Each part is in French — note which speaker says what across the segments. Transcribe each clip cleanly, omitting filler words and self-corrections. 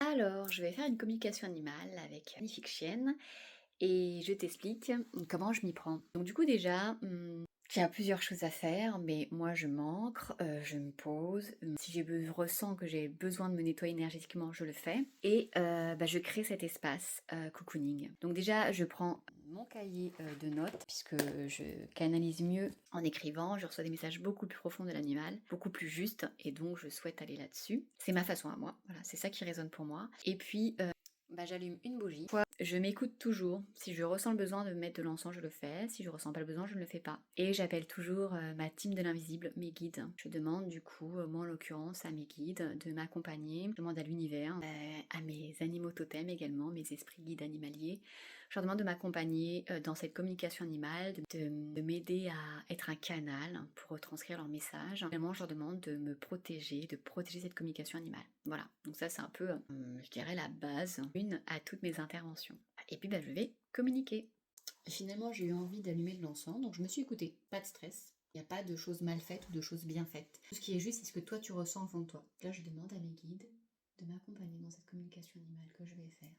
Speaker 1: Alors, je vais faire une communication animale avec une magnifique chienne et je t'explique comment je m'y prends. Donc du coup déjà, il y a plusieurs choses à faire, mais moi je m'ancre, je me pose. Si ressens que j'ai besoin de me nettoyer énergétiquement, je le fais. Et je crée cet espace cocooning. Donc déjà, je prends mon cahier de notes, puisque je canalise mieux en écrivant, je reçois des messages beaucoup plus profonds de l'animal, beaucoup plus justes, et donc je souhaite aller là-dessus. C'est ma façon à moi, voilà, c'est ça qui résonne pour moi. Et puis, j'allume une bougie. Je m'écoute toujours. Si je ressens le besoin de mettre de l'encens, je le fais. Si je ressens pas le besoin, je ne le fais pas. Et j'appelle toujours ma team de l'invisible, mes guides. Je demande du coup, moi en l'occurrence, à mes guides de m'accompagner. Je demande à l'univers, à mes animaux totems également, mes esprits guides animaliers. Je leur demande de m'accompagner dans cette communication animale, de m'aider à être un canal pour retranscrire leur message. Également, je leur demande de me protéger, de protéger cette communication animale. Voilà, donc ça c'est un peu, je dirais, la base, une à toutes mes interventions. Et puis je vais communiquer. Et finalement, j'ai eu envie d'allumer de l'encens, donc je me suis écoutée. Pas de stress. Il n'y a pas de choses mal faites ou de choses bien faites. Tout ce qui est juste, c'est ce que toi tu ressens au fond de toi. Là, je demande à mes guides de m'accompagner dans cette communication animale que je vais faire.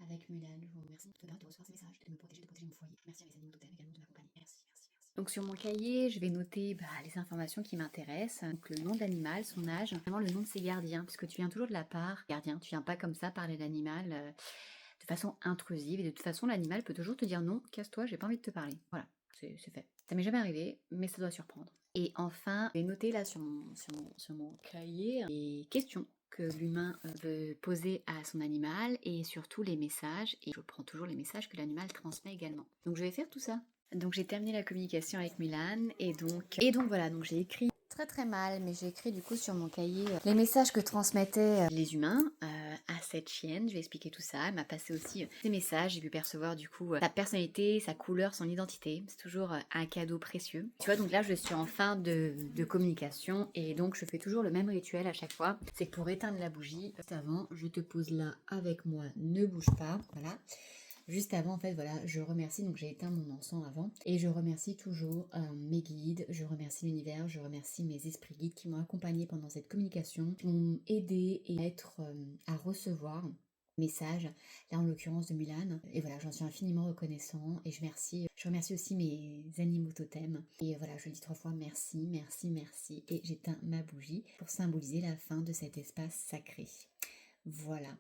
Speaker 1: Avec Mulan, je vous remercie de recevoir ces messages, de me protéger, de protéger mon foyer. Merci à mes animaux totems également de m'accompagner. Merci, merci, merci. Donc sur mon cahier, je vais noter les informations qui m'intéressent. Donc le nom de l'animal, son âge, vraiment le nom de ses gardiens, puisque tu viens toujours de la part gardien. Tu viens pas comme ça parler de l'animal de façon intrusive. Et de toute façon, l'animal peut toujours te dire non, casse-toi, j'ai pas envie de te parler. Voilà, c'est fait. Ça m'est jamais arrivé, mais ça doit surprendre. Et enfin, je vais noter là sur mon cahier les questions que l'humain veut poser à son animal et surtout les messages. Et je prends toujours les messages que l'animal transmet également. Donc je vais faire tout ça. Donc j'ai terminé la communication avec Mulan et donc voilà, donc j'ai écrit très mal, mais j'ai écrit du coup sur mon cahier les messages que transmettaient les humains à cette chienne. Je vais expliquer tout ça. Elle m'a passé aussi des messages. J'ai pu percevoir du coup sa personnalité, sa couleur, son identité. C'est toujours un cadeau précieux. Tu vois, donc là je suis en fin de communication et donc je fais toujours le même rituel à chaque fois. C'est que pour éteindre la bougie, juste avant, je te pose là avec moi, ne bouge pas. Voilà. Juste avant, en fait, voilà, je remercie, donc j'ai éteint mon encens avant, et je remercie toujours mes guides, je remercie l'univers, je remercie mes esprits guides qui m'ont accompagné pendant cette communication, qui m'ont aidé à recevoir message, là en l'occurrence de Mulan, et voilà, j'en suis infiniment reconnaissant, et je remercie aussi mes animaux totems, et voilà, je dis 3 fois merci, merci, merci, et j'éteins ma bougie pour symboliser la fin de cet espace sacré. Voilà.